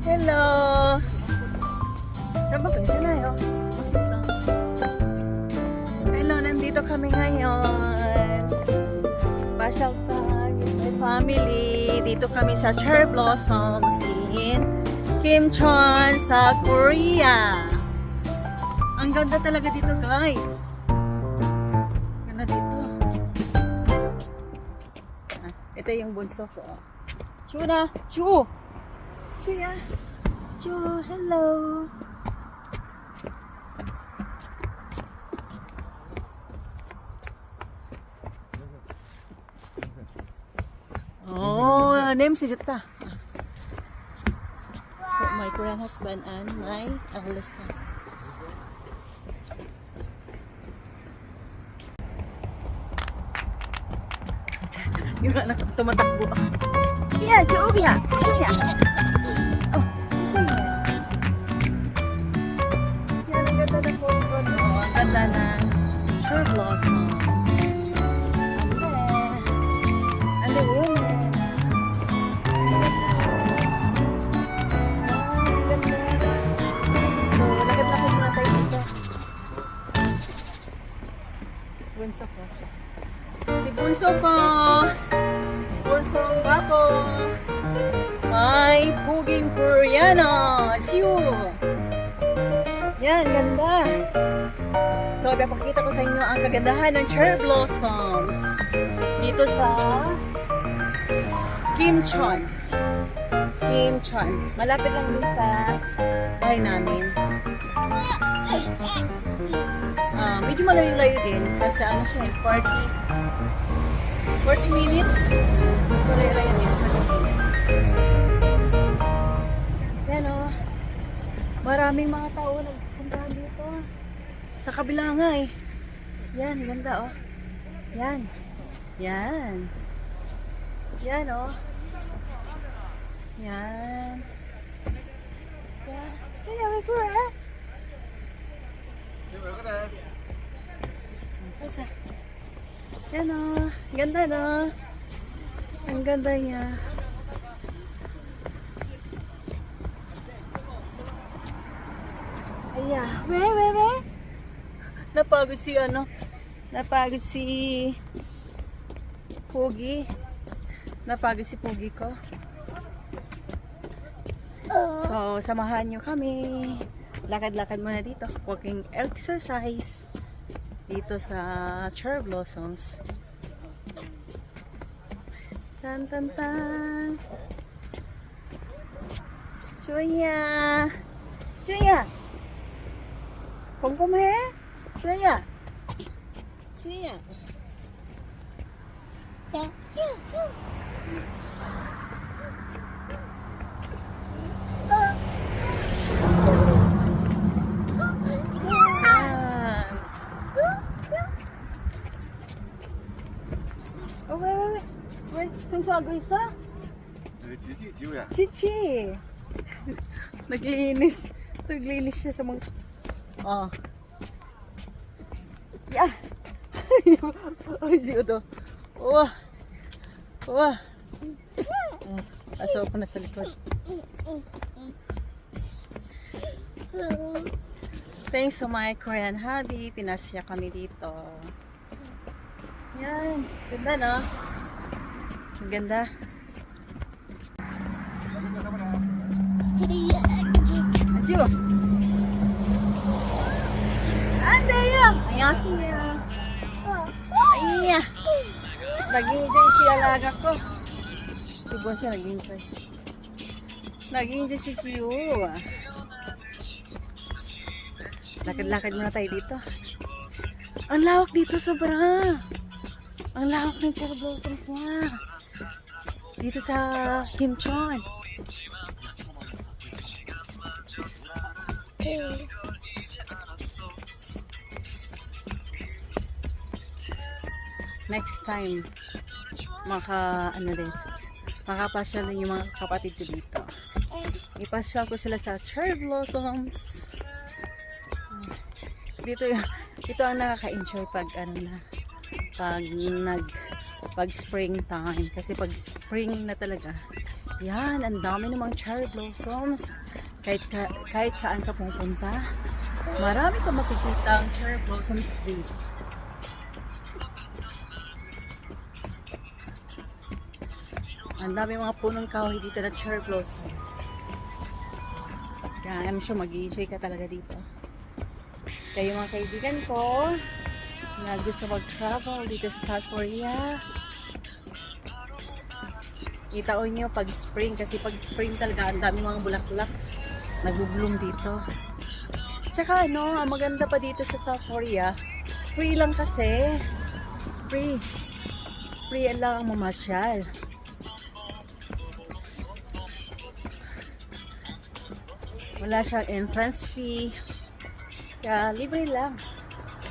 Hello! Saan ba kayo? Saan tayo? Hello, nandito kami ngayon. Pasyal time with my family. Dito kami sa Cherry Blossoms in Kimcheon sa Korea. Ang ganda talaga dito, guys. Ganda dito. Ito yung bunso ko. Chuna! Chu! Chuya! Chu! Hello! Oh, name si Jutta. So, my Korean husband and my Alyssa. Yung anak tumatakbo. Yeah, Julia! Julia! Oh, Julia! Yan, ang ganda ng photo, no? Ang ganda ng Cherry Blossoms. Ande, yun. Lakad-lakad muna tayo dito. Bunso ko. Si bunso ko. Bunso ako. May puging Koreano. Siu. Yan, ganda. So, ipapakita ko sa inyo ang kagandahan ng Cherry Blossoms dito sa Kimcheon. Kimcheon. Malapit lang din sa bahay namin. Medyo malayo-layo din kasi ano siya, 40 minutes. Malayo-layo din, 40 minutes. Yan o. Maraming mga tao nagpuntahan dito. Sa kabila nga eh. Yan, ganda o. Yan. Yan. Yan o. Yan. Yan. Sige, may kura. Asa? Yan o. Ganda no. Ang ganda niya. Aya. We. Napagod si ano? Napagod si Pogi. Napagod si Pogi ko. So, samahan nyo kami. Lakad-lakad muna dito. Walking exercise. Dito sa Cherry Blossoms. Tan. Julia! Julia! Kom her! Julia! Julia! Oh, wait. Sungsago isa? Chichi. Naglinis siya sa mga... Oh. Yeah. Ay, siyo to. Wah. Aso pa na sa likod. Thanks to my Korean hubby, pinasya kami dito. Yan, ganda no? Ang ganda. Anju! Andeyo! Annyeonghaseyo! Ayya! Nag-enjoy si alaga ko. Si Bonsa nag-enjoy. Nag-enjoy si Chiu. Lakad-lakad muna tayo dito. Ang lawak dito sobra. Ang lawak ng Cherry Blossoms niya. Dito sa Kimcheon. Next time, makapasyal din yung mga kapatid ko dito. Ipasyal ko sila sa Cherry Blossoms. Dito ang nakaka-enjoy pag pag spring time, kasi pag spring na talaga Yan, ang dami namang cherry blossoms. Kahit saan ka pupunta, marami ka makikita ang cherry blossoms tree. Ang dami mga punong kahoy dito na cherry blossom. Kaya I'm sure mag-enjoy ka talaga dito. Kaya mga kaibigan ko na gusto mag-travel dito sa South Korea, itaon nyo pag spring, kasi pag spring talaga ang dami mga bulak-bulak nag-bloom dito. Tsaka ano, ang maganda pa dito sa South Korea, free lang kasi. Free lang ang mamasyal. Wala siyang entrance fee. Kaya libre lang.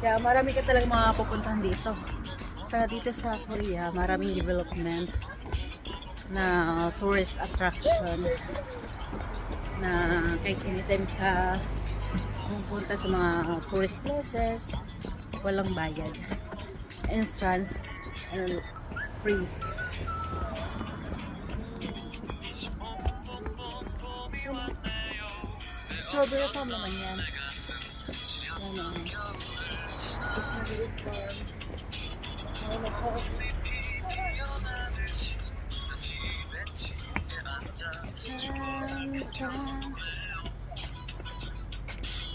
Kaya marami ka talaga makapupuntahan dito. Saka dito sa Korea, maraming development na tourist attraction na kahit anytime ka pupunta sa mga tourist places, walang bayad. Entrance free. Strawberry farm naman yan. Yan o. Strawberry farm.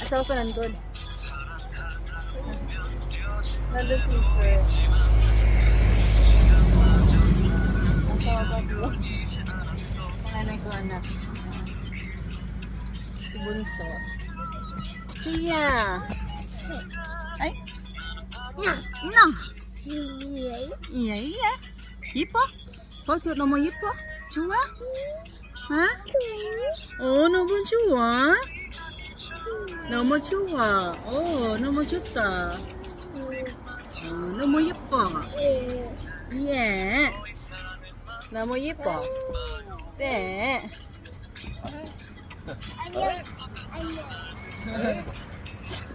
Asawa pa nandun. Nandun si Mr. Asawa pa doon. Panganay ko anak. Si Bunso. Siya. Ay. Nang. Iya. Ipo? Bakit naman ipo? Chua? Ha? 너무 좋아. 너무 좋아. 너무 좋다. 너무 예뻐. 예. 너무 예뻐. 네.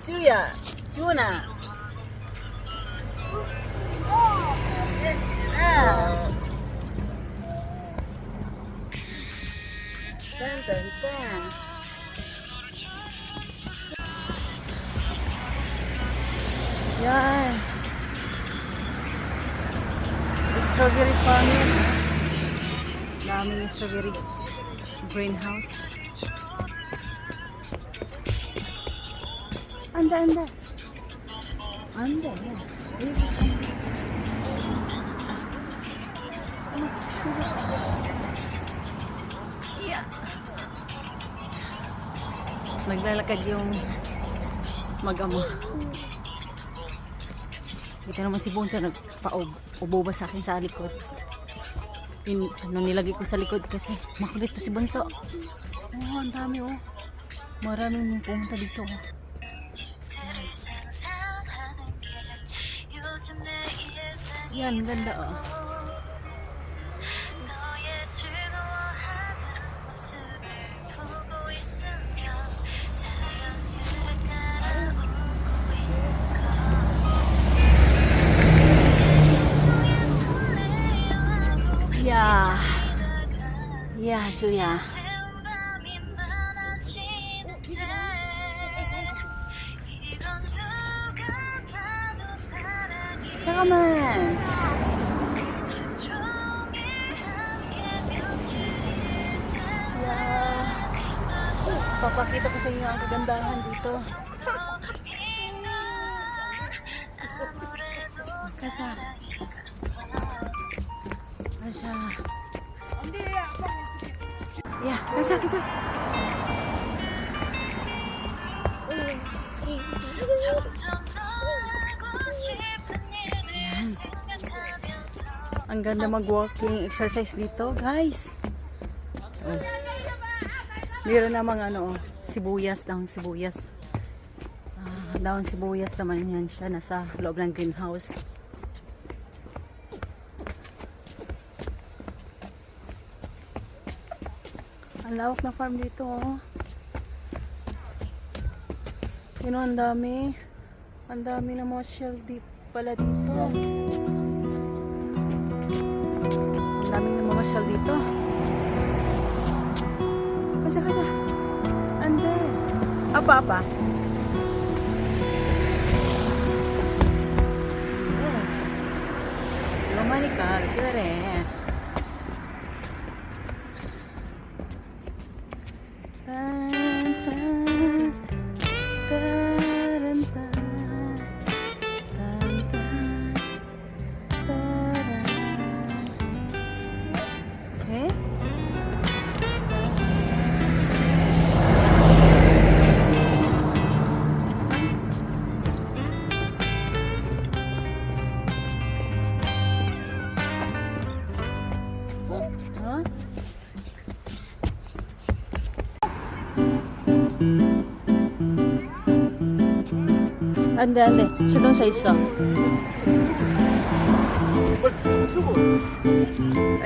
지우야, 지훈아. 딴딴딴. Yan. Strawberry farming. Daming strawberry greenhouse. Anda. Yeah. Naglalakad yung mag-ama. Ito naman si Bunso nagpa-ubo sa akin sa likod. Nilagay ko sa likod kasi makulit to si Bunso. Ang dami Maraming pumunta dito. Yan, ganda Yeah, Suya. Come on. Papakita ko sa inyo ang kagandahan dito. Kasa. Ya, kasa. Yan. Ang ganda mag-walking exercise dito, guys. Meron namang sibuyas, daon sibuyas. Daon sibuyas naman yan siya, nasa loob ng greenhouse. Ang lawak na farm dito, Yun, ang dami. Ang dami na mga shell deep pala dito. Ang dami na mga shell dito. 가자. 안 돼. 아빠. 위험하니까 그래. 안 돼. 자동차 있어.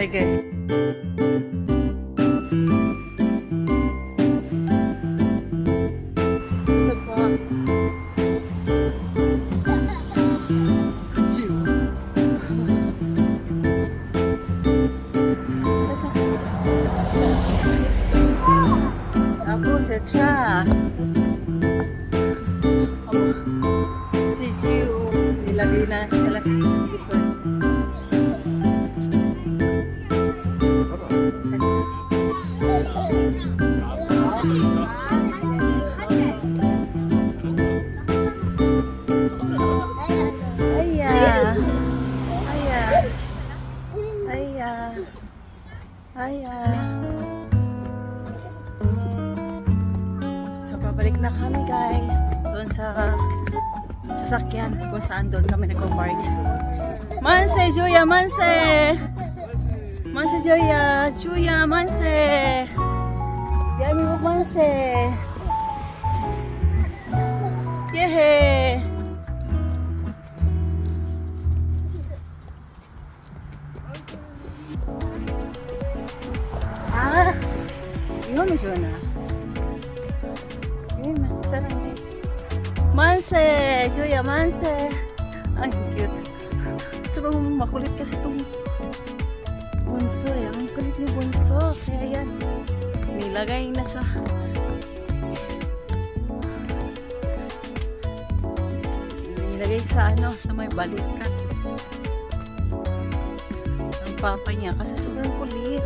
이게. Aku setra. Nilagay na sila dito. So, pabalik na kami guys doon sa sasakyan kung saan doon kami nag-park. Manse, Juya, Manse! Manse, Juya! Juya, Manse! Diyan mo, Manse! Yehe! 이거는 좋나? 사랑해. Manse! Juya, Manse! Ay, cute. Sobrang makulit kasi itong bunso. Ang kulit ni bunso. Kaya yan. Nilagay na sa... Nilagay sa sa may balikat. Ang papa niya. Kasi sobrang kulit.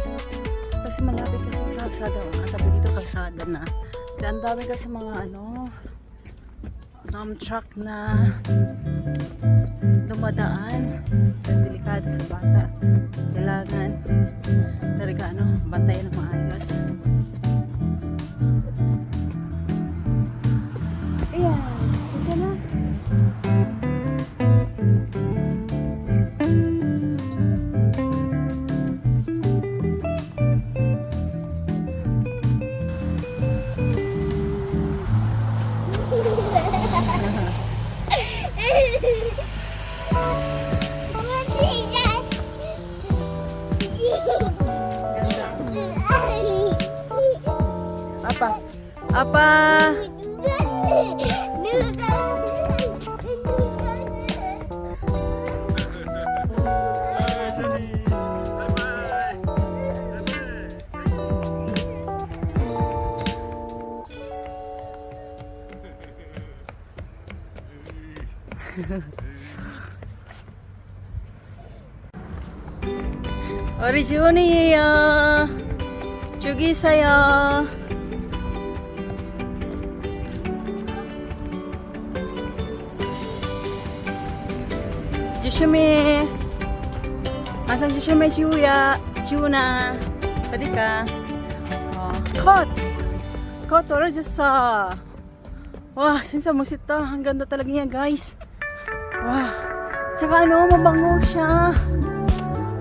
Kasi malapit kasi ang kalsada. Ang tabi dito kalsada na. Kaya ang dami kasi mga truck na dumadaan. Delikado sa bata. Kailangan talaga bantayan ng maayos. Ayan, isa na. Apa? 우리 지훈이에요. 저기 있어요. 조심해. 항상 조심해, 지우야. 지훈아. 어디 가? 컷 떨어졌어. 와, 진짜 멋있다. Ang ganda talaga niya, guys. 와, tsaka mabango siya.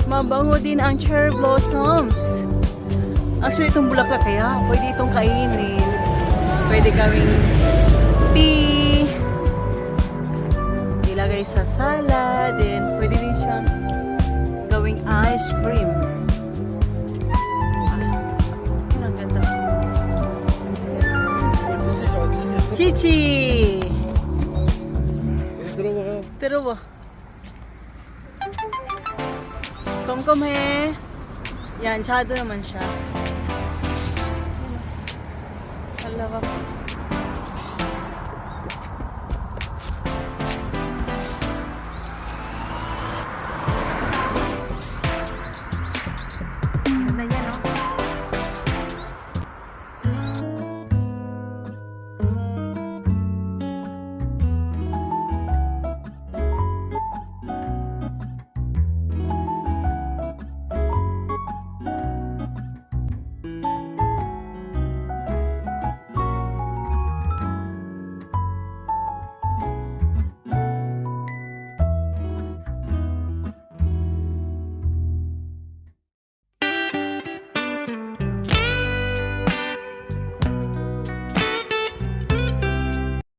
Mabango din ang cherry blossoms. Actually, itong bulaklak kaya pwede itong kainin. Pwede gawing tea. Ilagay sa salad. Then, pwede din siyang gawing ice cream. Ang ganda. Chichi! 들어봐. 꼼꼼해. Yan, shadow naman siya. sarap.